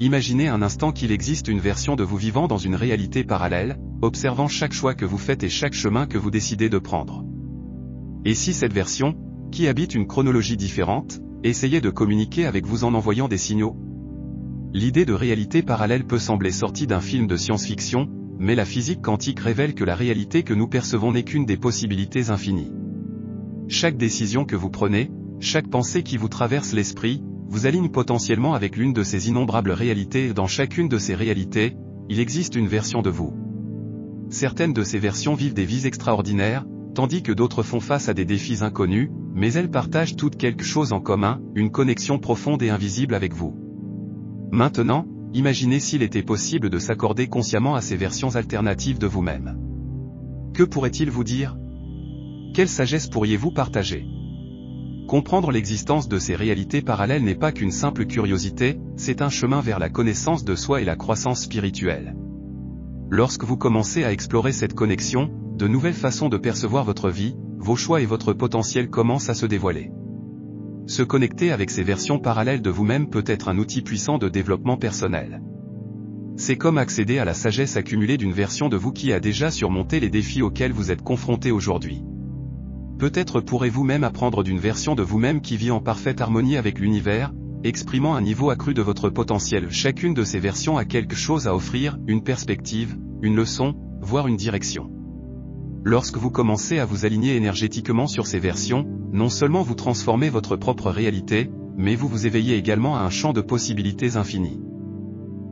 Imaginez un instant qu'il existe une version de vous vivant dans une réalité parallèle, observant chaque choix que vous faites et chaque chemin que vous décidez de prendre. Et si cette version, qui habite une chronologie différente, essayait de communiquer avec vous en envoyant des signaux? L'idée de réalité parallèle peut sembler sortie d'un film de science-fiction, mais la physique quantique révèle que la réalité que nous percevons n'est qu'une des possibilités infinies. Chaque décision que vous prenez, chaque pensée qui vous traverse l'esprit, vous aligne potentiellement avec l'une de ces innombrables réalités et dans chacune de ces réalités, il existe une version de vous. Certaines de ces versions vivent des vies extraordinaires, tandis que d'autres font face à des défis inconnus, mais elles partagent toutes quelque chose en commun, une connexion profonde et invisible avec vous. Maintenant, imaginez s'il était possible de s'accorder consciemment à ces versions alternatives de vous-même. Que pourrait-il vous dire? Quelle sagesse pourriez-vous partager? Comprendre l'existence de ces réalités parallèles n'est pas qu'une simple curiosité, c'est un chemin vers la connaissance de soi et la croissance spirituelle. Lorsque vous commencez à explorer cette connexion, de nouvelles façons de percevoir votre vie, vos choix et votre potentiel commencent à se dévoiler. Se connecter avec ces versions parallèles de vous-même peut être un outil puissant de développement personnel. C'est comme accéder à la sagesse accumulée d'une version de vous qui a déjà surmonté les défis auxquels vous êtes confrontés aujourd'hui. Peut-être pourrez-vous même apprendre d'une version de vous-même qui vit en parfaite harmonie avec l'univers, exprimant un niveau accru de votre potentiel. Chacune de ces versions a quelque chose à offrir, une perspective, une leçon, voire une direction. Lorsque vous commencez à vous aligner énergétiquement sur ces versions, non seulement vous transformez votre propre réalité, mais vous vous éveillez également à un champ de possibilités infinies.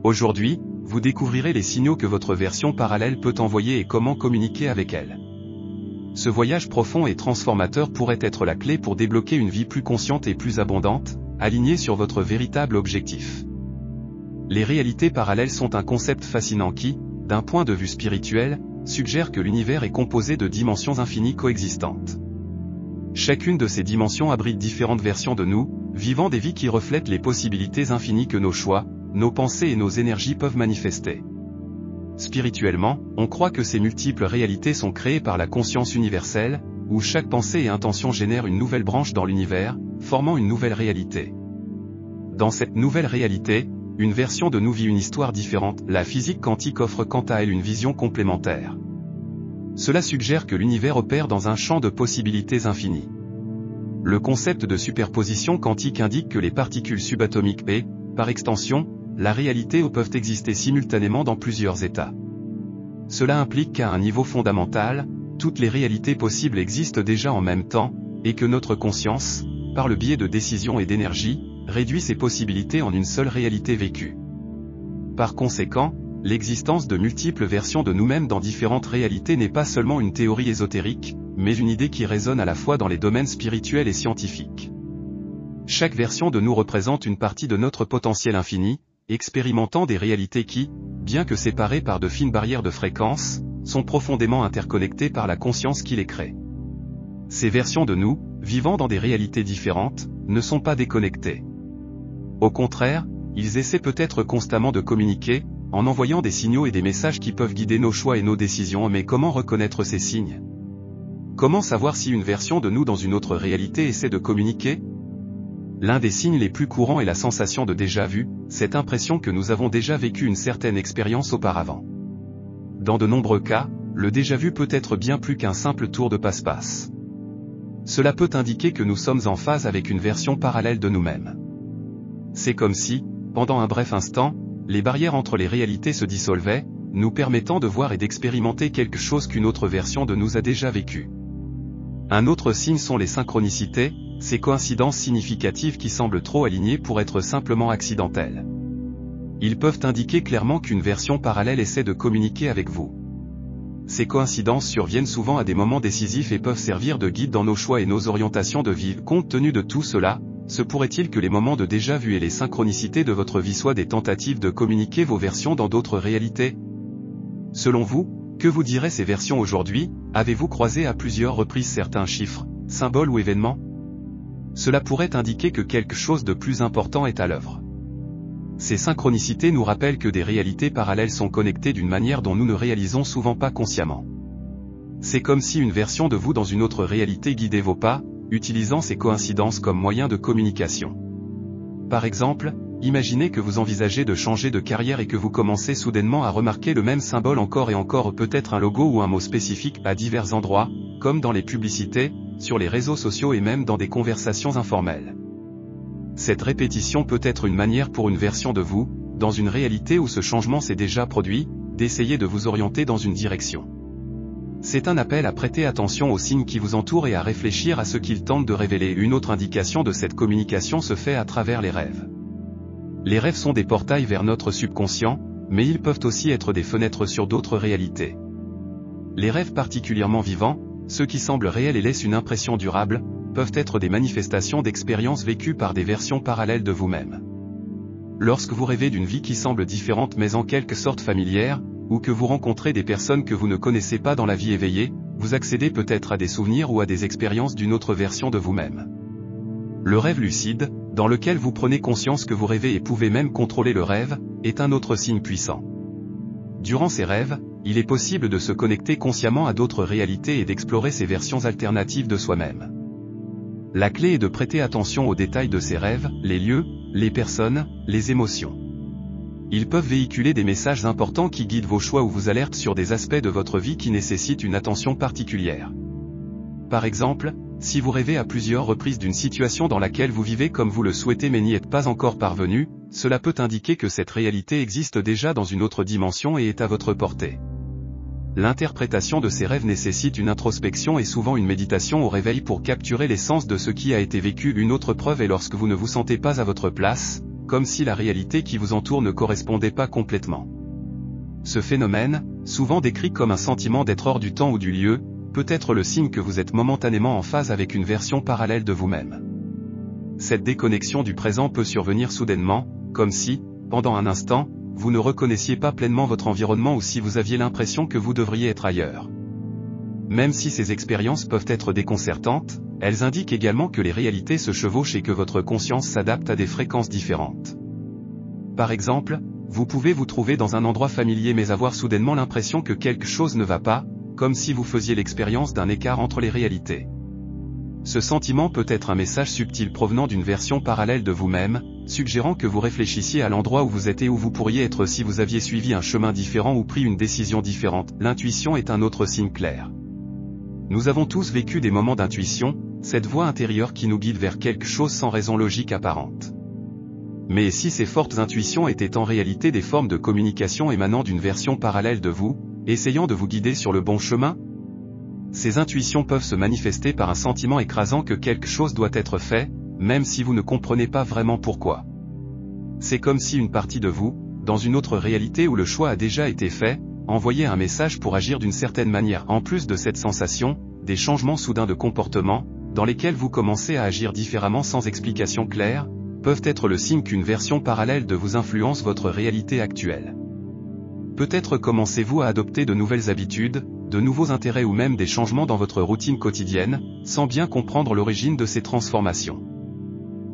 Aujourd'hui, vous découvrirez les signaux que votre version parallèle peut envoyer et comment communiquer avec elle. Ce voyage profond et transformateur pourrait être la clé pour débloquer une vie plus consciente et plus abondante, alignée sur votre véritable objectif. Les réalités parallèles sont un concept fascinant qui, d'un point de vue spirituel, suggère que l'univers est composé de dimensions infinies coexistantes. Chacune de ces dimensions abrite différentes versions de nous, vivant des vies qui reflètent les possibilités infinies que nos choix, nos pensées et nos énergies peuvent manifester. Spirituellement, on croit que ces multiples réalités sont créées par la conscience universelle, où chaque pensée et intention génèrent une nouvelle branche dans l'univers, formant une nouvelle réalité. Dans cette nouvelle réalité, une version de nous vit une histoire différente. La physique quantique offre quant à elle une vision complémentaire. Cela suggère que l'univers opère dans un champ de possibilités infinies. Le concept de superposition quantique indique que les particules subatomiques et, par extension, la réalité peuvent exister simultanément dans plusieurs états. Cela implique qu'à un niveau fondamental, toutes les réalités possibles existent déjà en même temps, et que notre conscience, par le biais de décisions et d'énergie, réduit ces possibilités en une seule réalité vécue. Par conséquent, l'existence de multiples versions de nous-mêmes dans différentes réalités n'est pas seulement une théorie ésotérique, mais une idée qui résonne à la fois dans les domaines spirituels et scientifiques. Chaque version de nous représente une partie de notre potentiel infini, expérimentant des réalités qui, bien que séparées par de fines barrières de fréquence, sont profondément interconnectées par la conscience qui les crée. Ces versions de nous, vivant dans des réalités différentes, ne sont pas déconnectées. Au contraire, ils essaient peut-être constamment de communiquer, en envoyant des signaux et des messages qui peuvent guider nos choix et nos décisions. Mais comment reconnaître ces signes? Comment savoir si une version de nous dans une autre réalité essaie de communiquer? L'un des signes les plus courants est la sensation de déjà-vu, cette impression que nous avons déjà vécu une certaine expérience auparavant. Dans de nombreux cas, le déjà-vu peut être bien plus qu'un simple tour de passe-passe. Cela peut indiquer que nous sommes en phase avec une version parallèle de nous-mêmes. C'est comme si, pendant un bref instant, les barrières entre les réalités se dissolvaient, nous permettant de voir et d'expérimenter quelque chose qu'une autre version de nous a déjà vécu. Un autre signe sont les synchronicités, ces coïncidences significatives qui semblent trop alignées pour être simplement accidentelles. Ils peuvent indiquer clairement qu'une version parallèle essaie de communiquer avec vous. Ces coïncidences surviennent souvent à des moments décisifs et peuvent servir de guide dans nos choix et nos orientations de vie. Compte tenu de tout cela, se pourrait-il que les moments de déjà-vu et les synchronicités de votre vie soient des tentatives de communiquer vos versions dans d'autres réalités? Selon vous, que vous diraient ces versions aujourd'hui? Avez-vous croisé à plusieurs reprises certains chiffres, symboles ou événements? Cela pourrait indiquer que quelque chose de plus important est à l'œuvre. Ces synchronicités nous rappellent que des réalités parallèles sont connectées d'une manière dont nous ne réalisons souvent pas consciemment. C'est comme si une version de vous dans une autre réalité guidait vos pas, utilisant ces coïncidences comme moyen de communication. Par exemple, imaginez que vous envisagez de changer de carrière et que vous commencez soudainement à remarquer le même symbole encore et encore, peut-être un logo ou un mot spécifique à divers endroits, comme dans les publicités, sur les réseaux sociaux et même dans des conversations informelles. Cette répétition peut être une manière pour une version de vous, dans une réalité où ce changement s'est déjà produit, d'essayer de vous orienter dans une direction. C'est un appel à prêter attention aux signes qui vous entourent et à réfléchir à ce qu'ils tentent de révéler. Une autre indication de cette communication se fait à travers les rêves. Les rêves sont des portails vers notre subconscient, mais ils peuvent aussi être des fenêtres sur d'autres réalités. Les rêves particulièrement vivants, ceux qui semblent réels et laissent une impression durable, peuvent être des manifestations d'expériences vécues par des versions parallèles de vous-même. Lorsque vous rêvez d'une vie qui semble différente mais en quelque sorte familière, ou que vous rencontrez des personnes que vous ne connaissez pas dans la vie éveillée, vous accédez peut-être à des souvenirs ou à des expériences d'une autre version de vous-même. Le rêve lucide, dans lequel vous prenez conscience que vous rêvez et pouvez même contrôler le rêve, est un autre signe puissant. Durant ces rêves, il est possible de se connecter consciemment à d'autres réalités et d'explorer ces versions alternatives de soi-même. La clé est de prêter attention aux détails de ces rêves, les lieux, les personnes, les émotions. Ils peuvent véhiculer des messages importants qui guident vos choix ou vous alertent sur des aspects de votre vie qui nécessitent une attention particulière. Par exemple, si vous rêvez à plusieurs reprises d'une situation dans laquelle vous vivez comme vous le souhaitez mais n'y êtes pas encore parvenu, cela peut indiquer que cette réalité existe déjà dans une autre dimension et est à votre portée. L'interprétation de ces rêves nécessite une introspection et souvent une méditation au réveil pour capturer l'essence de ce qui a été vécu. Une autre preuve est lorsque vous ne vous sentez pas à votre place, comme si la réalité qui vous entoure ne correspondait pas complètement. Ce phénomène, souvent décrit comme un sentiment d'être hors du temps ou du lieu, peut être le signe que vous êtes momentanément en phase avec une version parallèle de vous-même. Cette déconnexion du présent peut survenir soudainement, comme si, pendant un instant, vous ne reconnaissiez pas pleinement votre environnement ou si vous aviez l'impression que vous devriez être ailleurs. Même si ces expériences peuvent être déconcertantes, elles indiquent également que les réalités se chevauchent et que votre conscience s'adapte à des fréquences différentes. Par exemple, vous pouvez vous trouver dans un endroit familier mais avoir soudainement l'impression que quelque chose ne va pas, comme si vous faisiez l'expérience d'un écart entre les réalités. Ce sentiment peut être un message subtil provenant d'une version parallèle de vous-même, suggérant que vous réfléchissiez à l'endroit où vous êtes et où vous pourriez être si vous aviez suivi un chemin différent ou pris une décision différente. L'intuition est un autre signe clair. Nous avons tous vécu des moments d'intuition, cette voix intérieure qui nous guide vers quelque chose sans raison logique apparente. Mais si ces fortes intuitions étaient en réalité des formes de communication émanant d'une version parallèle de vous, essayant de vous guider sur le bon chemin? Ces intuitions peuvent se manifester par un sentiment écrasant que quelque chose doit être fait, même si vous ne comprenez pas vraiment pourquoi. C'est comme si une partie de vous, dans une autre réalité où le choix a déjà été fait, envoyait un message pour agir d'une certaine manière. En plus de cette sensation, des changements soudains de comportement, dans lesquels vous commencez à agir différemment sans explication claire, peuvent être le signe qu'une version parallèle de vous influence votre réalité actuelle. Peut-être commencez-vous à adopter de nouvelles habitudes, de nouveaux intérêts ou même des changements dans votre routine quotidienne, sans bien comprendre l'origine de ces transformations.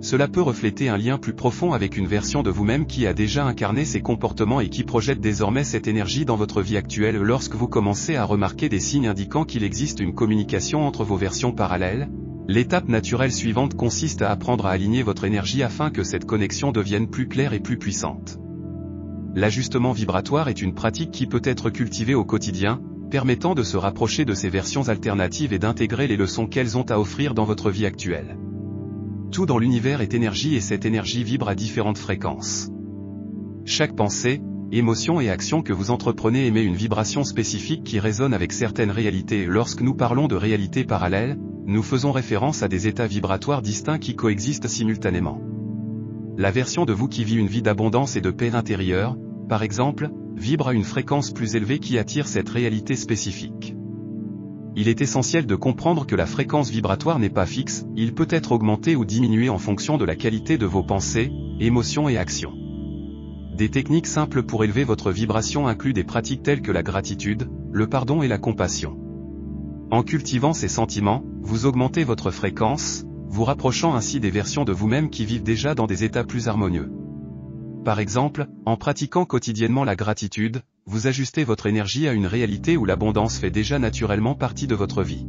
Cela peut refléter un lien plus profond avec une version de vous-même qui a déjà incarné ces comportements et qui projette désormais cette énergie dans votre vie actuelle. Lorsque vous commencez à remarquer des signes indiquant qu'il existe une communication entre vos versions parallèles, l'étape naturelle suivante consiste à apprendre à aligner votre énergie afin que cette connexion devienne plus claire et plus puissante. L'ajustement vibratoire est une pratique qui peut être cultivée au quotidien, permettant de se rapprocher de ces versions alternatives et d'intégrer les leçons qu'elles ont à offrir dans votre vie actuelle. Tout dans l'univers est énergie et cette énergie vibre à différentes fréquences. Chaque pensée, émotion et action que vous entreprenez émet une vibration spécifique qui résonne avec certaines réalités. Lorsque nous parlons de réalités parallèles, nous faisons référence à des états vibratoires distincts qui coexistent simultanément. La version de vous qui vit une vie d'abondance et de paix intérieure, par exemple, vibre à une fréquence plus élevée qui attire cette réalité spécifique. Il est essentiel de comprendre que la fréquence vibratoire n'est pas fixe, il peut être augmenté ou diminué en fonction de la qualité de vos pensées, émotions et actions. Des techniques simples pour élever votre vibration incluent des pratiques telles que la gratitude, le pardon et la compassion. En cultivant ces sentiments, vous augmentez votre fréquence, vous rapprochant ainsi des versions de vous-même qui vivent déjà dans des états plus harmonieux. Par exemple, en pratiquant quotidiennement la gratitude, vous ajustez votre énergie à une réalité où l'abondance fait déjà naturellement partie de votre vie.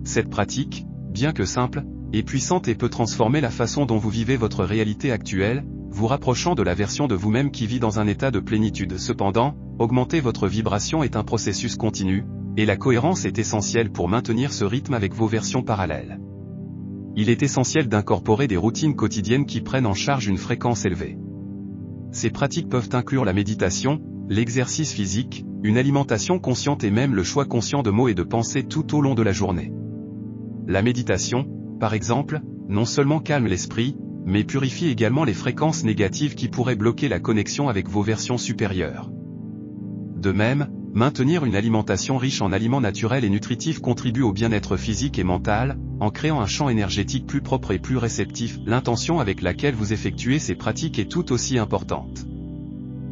Cette pratique, bien que simple, est puissante et peut transformer la façon dont vous vivez votre réalité actuelle, vous rapprochant de la version de vous-même qui vit dans un état de plénitude. Cependant, augmenter votre vibration est un processus continu, et la cohérence est essentielle pour maintenir ce rythme avec vos versions parallèles. Il est essentiel d'incorporer des routines quotidiennes qui prennent en charge une fréquence élevée. Ces pratiques peuvent inclure la méditation, l'exercice physique, une alimentation consciente et même le choix conscient de mots et de pensées tout au long de la journée. La méditation, par exemple, non seulement calme l'esprit, mais purifie également les fréquences négatives qui pourraient bloquer la connexion avec vos versions supérieures. De même, maintenir une alimentation riche en aliments naturels et nutritifs contribue au bien-être physique et mental, en créant un champ énergétique plus propre et plus réceptif. L'intention avec laquelle vous effectuez ces pratiques est tout aussi importante.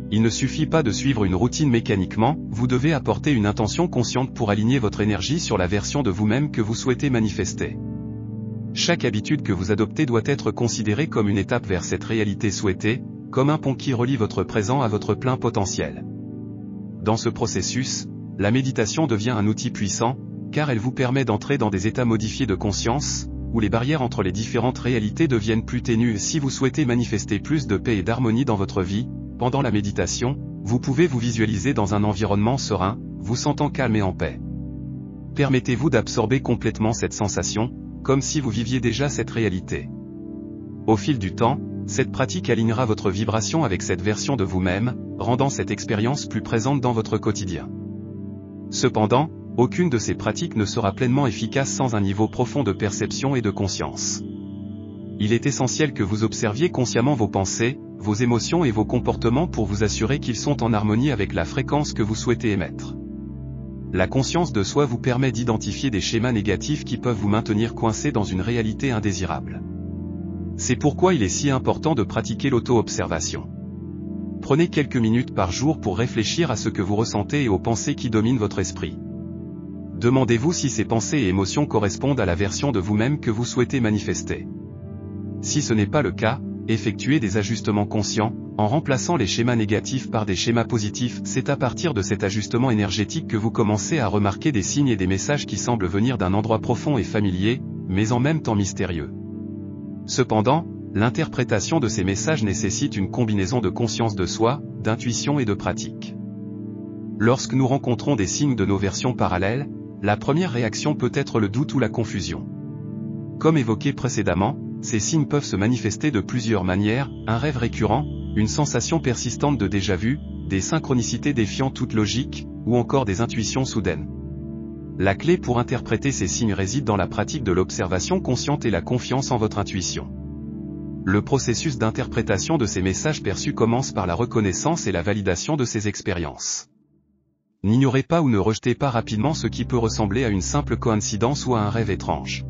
Il ne suffit pas de suivre une routine mécaniquement, vous devez apporter une intention consciente pour aligner votre énergie sur la version de vous-même que vous souhaitez manifester. Chaque habitude que vous adoptez doit être considérée comme une étape vers cette réalité souhaitée, comme un pont qui relie votre présent à votre plein potentiel. Dans ce processus, la méditation devient un outil puissant, car elle vous permet d'entrer dans des états modifiés de conscience, où les barrières entre les différentes réalités deviennent plus ténues. Si vous souhaitez manifester plus de paix et d'harmonie dans votre vie, pendant la méditation, vous pouvez vous visualiser dans un environnement serein, vous sentant calme et en paix. Permettez-vous d'absorber complètement cette sensation, comme si vous viviez déjà cette réalité. Au fil du temps, cette pratique alignera votre vibration avec cette version de vous-même, rendant cette expérience plus présente dans votre quotidien. Cependant, aucune de ces pratiques ne sera pleinement efficace sans un niveau profond de perception et de conscience. Il est essentiel que vous observiez consciemment vos pensées, vos émotions et vos comportements pour vous assurer qu'ils sont en harmonie avec la fréquence que vous souhaitez émettre. La conscience de soi vous permet d'identifier des schémas négatifs qui peuvent vous maintenir coincé dans une réalité indésirable. C'est pourquoi il est si important de pratiquer l'auto-observation. Prenez quelques minutes par jour pour réfléchir à ce que vous ressentez et aux pensées qui dominent votre esprit. Demandez-vous si ces pensées et émotions correspondent à la version de vous-même que vous souhaitez manifester. Si ce n'est pas le cas, effectuez des ajustements conscients, en remplaçant les schémas négatifs par des schémas positifs. C'est à partir de cet ajustement énergétique que vous commencez à remarquer des signes et des messages qui semblent venir d'un endroit profond et familier, mais en même temps mystérieux. Cependant, l'interprétation de ces messages nécessite une combinaison de conscience de soi, d'intuition et de pratique. Lorsque nous rencontrons des signes de nos versions parallèles, la première réaction peut être le doute ou la confusion. Comme évoqué précédemment, ces signes peuvent se manifester de plusieurs manières: un rêve récurrent, une sensation persistante de déjà-vu, des synchronicités défiant toute logique, ou encore des intuitions soudaines. La clé pour interpréter ces signes réside dans la pratique de l'observation consciente et la confiance en votre intuition. Le processus d'interprétation de ces messages perçus commence par la reconnaissance et la validation de ces expériences. N'ignorez pas ou ne rejetez pas rapidement ce qui peut ressembler à une simple coïncidence ou à un rêve étrange.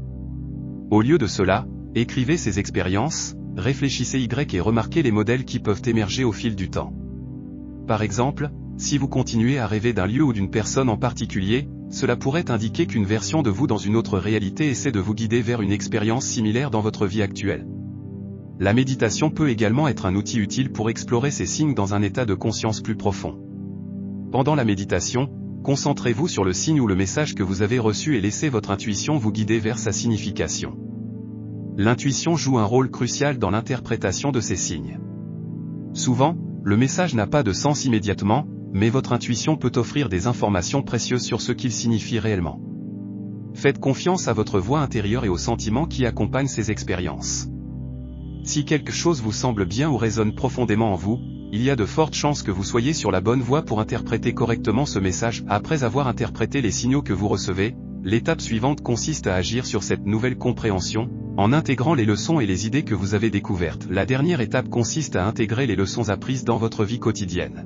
Au lieu de cela, écrivez ces expériences, réfléchissez et remarquez les modèles qui peuvent émerger au fil du temps. Par exemple, si vous continuez à rêver d'un lieu ou d'une personne en particulier, cela pourrait indiquer qu'une version de vous dans une autre réalité essaie de vous guider vers une expérience similaire dans votre vie actuelle. La méditation peut également être un outil utile pour explorer ces signes dans un état de conscience plus profond. Pendant la méditation, concentrez-vous sur le signe ou le message que vous avez reçu et laissez votre intuition vous guider vers sa signification. L'intuition joue un rôle crucial dans l'interprétation de ces signes. Souvent, le message n'a pas de sens immédiatement, mais votre intuition peut offrir des informations précieuses sur ce qu'il signifie réellement. Faites confiance à votre voix intérieure et aux sentiments qui accompagnent ces expériences. Si quelque chose vous semble bien ou résonne profondément en vous, il y a de fortes chances que vous soyez sur la bonne voie pour interpréter correctement ce message. Après avoir interprété les signaux que vous recevez, l'étape suivante consiste à agir sur cette nouvelle compréhension, en intégrant les leçons et les idées que vous avez découvertes. La dernière étape consiste à intégrer les leçons apprises dans votre vie quotidienne.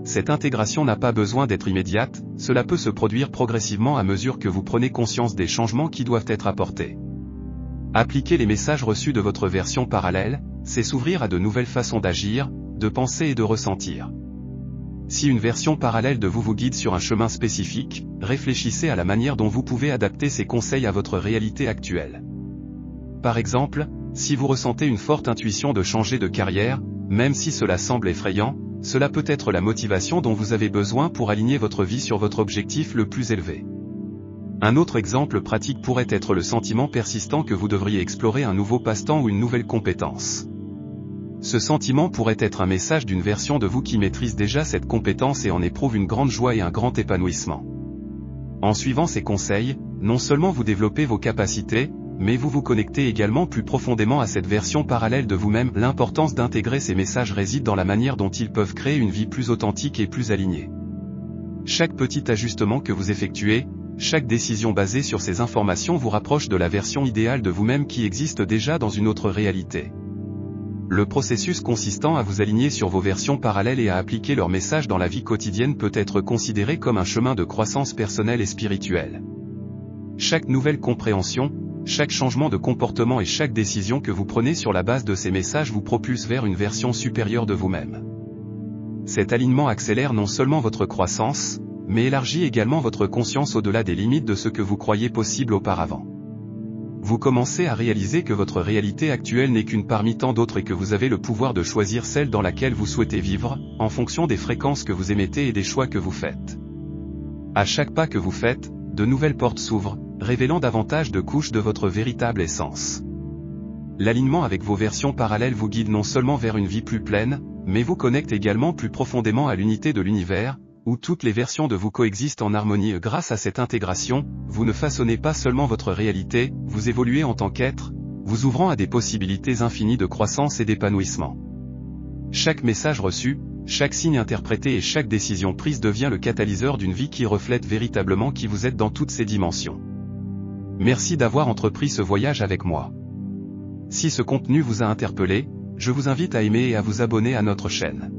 Cette intégration n'a pas besoin d'être immédiate, cela peut se produire progressivement à mesure que vous prenez conscience des changements qui doivent être apportés. Appliquer les messages reçus de votre version parallèle, c'est s'ouvrir à de nouvelles façons d'agir, de penser et de ressentir. Si une version parallèle de vous vous guide sur un chemin spécifique, réfléchissez à la manière dont vous pouvez adapter ces conseils à votre réalité actuelle. Par exemple, si vous ressentez une forte intuition de changer de carrière, même si cela semble effrayant, cela peut être la motivation dont vous avez besoin pour aligner votre vie sur votre objectif le plus élevé. Un autre exemple pratique pourrait être le sentiment persistant que vous devriez explorer un nouveau passe-temps ou une nouvelle compétence. Ce sentiment pourrait être un message d'une version de vous qui maîtrise déjà cette compétence et en éprouve une grande joie et un grand épanouissement. En suivant ces conseils, non seulement vous développez vos capacités, mais vous vous connectez également plus profondément à cette version parallèle de vous-même. L'importance d'intégrer ces messages réside dans la manière dont ils peuvent créer une vie plus authentique et plus alignée. Chaque petit ajustement que vous effectuez, chaque décision basée sur ces informations vous rapproche de la version idéale de vous-même qui existe déjà dans une autre réalité. Le processus consistant à vous aligner sur vos versions parallèles et à appliquer leurs messages dans la vie quotidienne peut être considéré comme un chemin de croissance personnelle et spirituelle. Chaque nouvelle compréhension, chaque changement de comportement et chaque décision que vous prenez sur la base de ces messages vous propulse vers une version supérieure de vous-même. Cet alignement accélère non seulement votre croissance, mais élargit également votre conscience au-delà des limites de ce que vous croyiez possible auparavant. Vous commencez à réaliser que votre réalité actuelle n'est qu'une parmi tant d'autres et que vous avez le pouvoir de choisir celle dans laquelle vous souhaitez vivre, en fonction des fréquences que vous émettez et des choix que vous faites. À chaque pas que vous faites, de nouvelles portes s'ouvrent, révélant davantage de couches de votre véritable essence. L'alignement avec vos versions parallèles vous guide non seulement vers une vie plus pleine, mais vous connecte également plus profondément à l'unité de l'univers, où toutes les versions de vous coexistent en harmonie. Grâce à cette intégration, vous ne façonnez pas seulement votre réalité, vous évoluez en tant qu'être, vous ouvrant à des possibilités infinies de croissance et d'épanouissement. Chaque message reçu, chaque signe interprété et chaque décision prise devient le catalyseur d'une vie qui reflète véritablement qui vous êtes dans toutes ses dimensions. Merci d'avoir entrepris ce voyage avec moi. Si ce contenu vous a interpellé, je vous invite à aimer et à vous abonner à notre chaîne.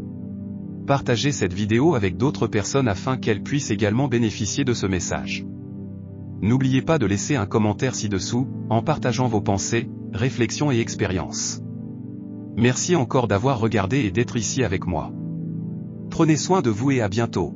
Partagez cette vidéo avec d'autres personnes afin qu'elles puissent également bénéficier de ce message. N'oubliez pas de laisser un commentaire ci-dessous, en partageant vos pensées, réflexions et expériences. Merci encore d'avoir regardé et d'être ici avec moi. Prenez soin de vous et à bientôt.